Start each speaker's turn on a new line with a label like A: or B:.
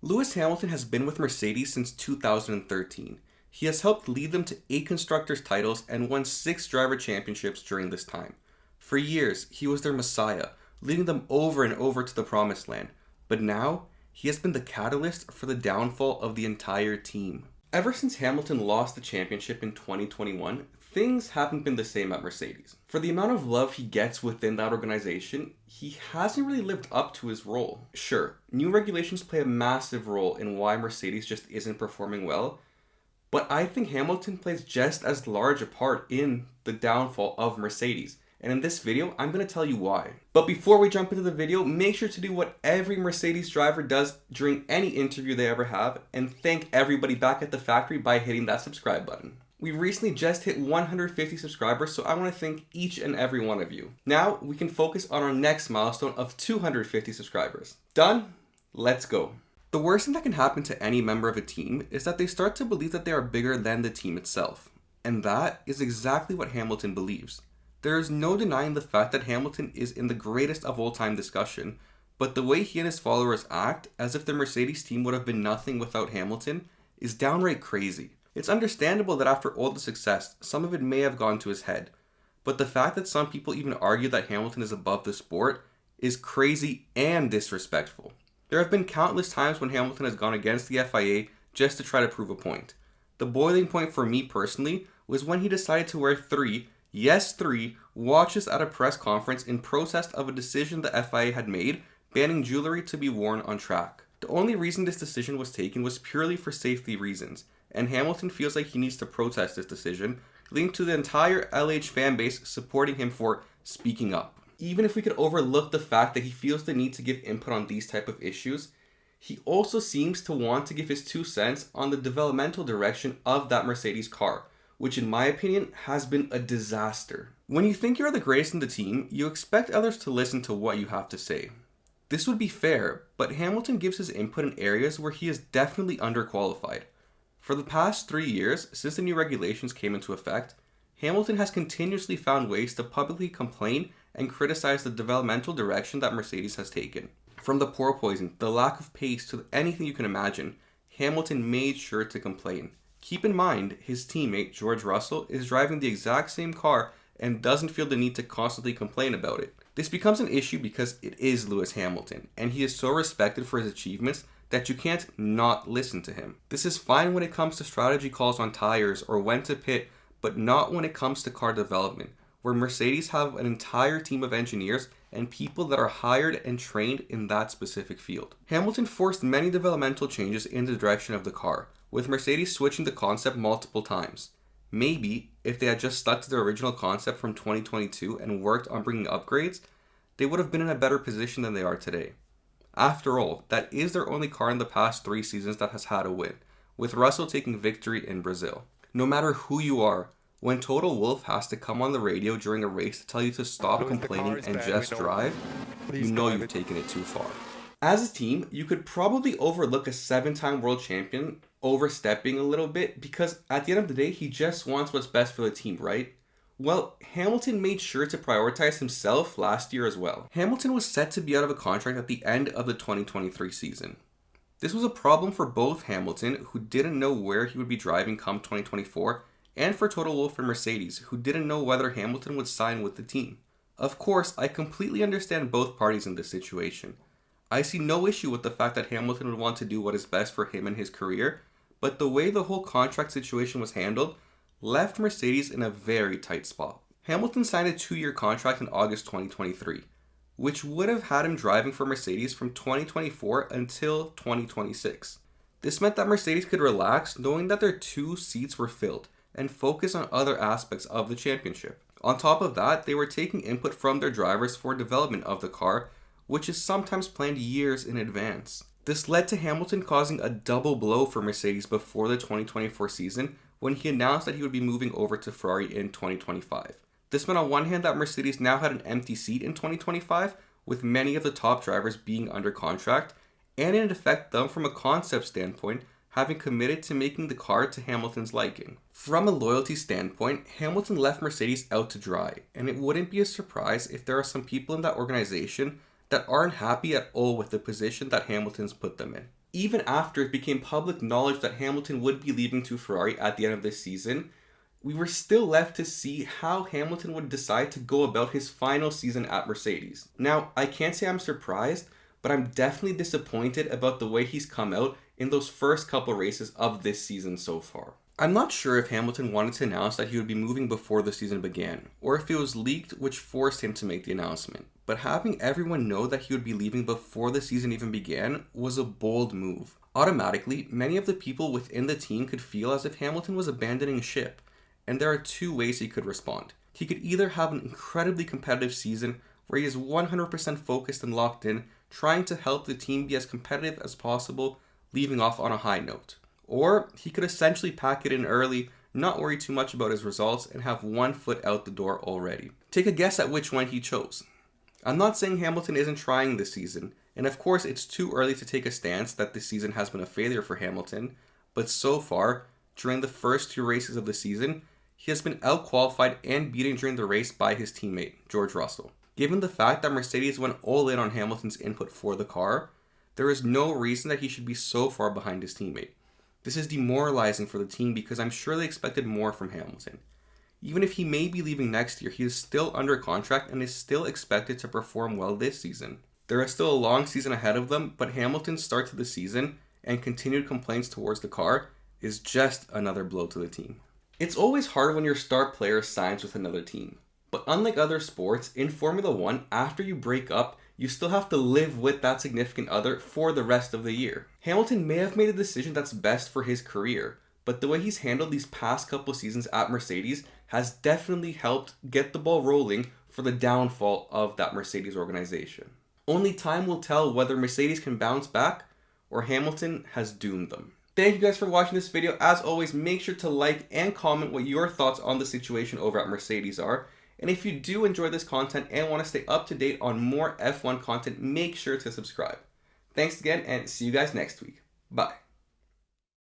A: Lewis Hamilton has been with Mercedes since 2013. He has helped lead them to 8 constructors' titles and won 6 driver championships during this time. For years, he was their messiah, leading them over and over to the promised land. But now, he has been the catalyst for the downfall of the entire team. Ever since Hamilton lost the championship in 2021, things haven't been the same at Mercedes. For the amount of love he gets within that organization, he hasn't really lived up to his role. Sure, new regulations play a massive role in why Mercedes just isn't performing well, but I think Hamilton plays just as large a part in the downfall of Mercedes. And in this video, I'm going to tell you why. But before we jump into the video, make sure to do what every Mercedes driver does during any interview they ever have, and thank everybody back at the factory by hitting that subscribe button. We recently just hit 150 subscribers, so I want to thank each and every one of you. Now, we can focus on our next milestone of 250 subscribers. Done? Let's go. The worst thing that can happen to any member of a team is that they start to believe that they are bigger than the team itself. And that is exactly what Hamilton believes. There is no denying the fact that Hamilton is in the greatest of all time discussion, but the way he and his followers act, as if the Mercedes team would have been nothing without Hamilton, is downright crazy. It's understandable that after all the success, some of it may have gone to his head, but the fact that some people even argue that Hamilton is above the sport is crazy and disrespectful. There have been countless times when Hamilton has gone against the FIA just to try to prove a point. The boiling point for me personally was when he decided to wear 3 watches at a press conference in protest of a decision the FIA had made banning jewelry to be worn on track. The only reason this decision was taken was purely for safety reasons, and Hamilton feels like he needs to protest this decision, leading to the entire LH fanbase supporting him for speaking up. Even if we could overlook the fact that he feels the need to give input on these type of issues, he also seems to want to give his 2 cents on the developmental direction of that Mercedes car, which in my opinion has been a disaster. When you think you're the greatest in the team, you expect others to listen to what you have to say. This would be fair, but Hamilton gives his input in areas where he is definitely underqualified. For the past 3 years, since the new regulations came into effect, Hamilton has continuously found ways to publicly complain and criticize the developmental direction that Mercedes has taken. From the porpoising, the lack of pace, to anything you can imagine, Hamilton made sure to complain. Keep in mind, his teammate, George Russell, is driving the exact same car and doesn't feel the need to constantly complain about it. This becomes an issue because it is Lewis Hamilton, and he is so respected for his achievements that you can't not listen to him. This is fine when it comes to strategy calls on tires or when to pit, but not when it comes to car development, where Mercedes have an entire team of engineers and people that are hired and trained in that specific field. Hamilton forced many developmental changes in the direction of the car, with Mercedes switching the concept multiple times. Maybe, if they had just stuck to their original concept from 2022 and worked on bringing upgrades, they would have been in a better position than they are today. After all, that is their only car in the past 3 seasons that has had a win, with Russell taking victory in Brazil. No matter who you are, when Total Wolff has to come on the radio during a race to tell you to stop complaining and just drive, you know you've taken it too far. As a team, you could probably overlook a 7-time world champion overstepping a little bit because at the end of the day, he just wants what's best for the team, right? Well, Hamilton made sure to prioritize himself last year as well. Hamilton was set to be out of a contract at the end of the 2023 season. This was a problem for both Hamilton, who didn't know where he would be driving come 2024, and for Total Wolff and Mercedes, who didn't know whether Hamilton would sign with the team. Of course, I completely understand both parties in this situation. I see no issue with the fact that Hamilton would want to do what is best for him and his career, but the way the whole contract situation was handled left Mercedes in a very tight spot. Hamilton signed a 2-year contract in August 2023, which would have had him driving for Mercedes from 2024 until 2026. This meant that Mercedes could relax knowing that their 2 seats were filled and focus on other aspects of the championship. On top of that, they were taking input from their drivers for development of the car, which is sometimes planned years in advance. This led to Hamilton causing a double blow for Mercedes before the 2024 season when he announced that he would be moving over to Ferrari in 2025. This meant on one hand that Mercedes now had an empty seat in 2025, with many of the top drivers being under contract, and in effect them from a concept standpoint having committed to making the car to Hamilton's liking. From a loyalty standpoint, Hamilton left Mercedes out to dry, and it wouldn't be a surprise if there are some people in that organization that aren't happy at all with the position that Hamilton's put them in. Even after it became public knowledge that Hamilton would be leaving to Ferrari at the end of this season, we were still left to see how Hamilton would decide to go about his final season at Mercedes. Now, I can't say I'm surprised, but I'm definitely disappointed about the way he's come out in those first couple races of this season so far. I'm not sure if Hamilton wanted to announce that he would be moving before the season began, or if it was leaked which forced him to make the announcement. But having everyone know that he would be leaving before the season even began was a bold move. Automatically, many of the people within the team could feel as if Hamilton was abandoning ship, and there are two ways he could respond. He could either have an incredibly competitive season where he is 100% focused and locked in, trying to help the team be as competitive as possible, leaving off on a high note. Or he could essentially pack it in early, not worry too much about his results, and have one foot out the door already. Take a guess at which one he chose. I'm not saying Hamilton isn't trying this season, and of course it's too early to take a stance that this season has been a failure for Hamilton, but so far, during the first two races of the season, he has been out-qualified and beaten during the race by his teammate, George Russell. Given the fact that Mercedes went all in on Hamilton's input for the car, there is no reason that he should be so far behind his teammate. This is demoralizing for the team because I'm sure they expected more from Hamilton. Even if he may be leaving next year, he is still under contract and is still expected to perform well this season. There is still a long season ahead of them, but Hamilton's start to the season and continued complaints towards the car is just another blow to the team. It's always hard when your star player signs with another team. But unlike other sports, in Formula 1, after you break up, you still have to live with that significant other for the rest of the year. Hamilton may have made a decision that's best for his career, but the way he's handled these past couple seasons at Mercedes has definitely helped get the ball rolling for the downfall of that Mercedes organization. Only time will tell whether Mercedes can bounce back or Hamilton has doomed them. Thank you guys for watching this video. As always, make sure to like and comment what your thoughts on the situation over at Mercedes are. And if you do enjoy this content and want to stay up to date on more F1 content, make sure to subscribe. Thanks again and see you guys next week. Bye.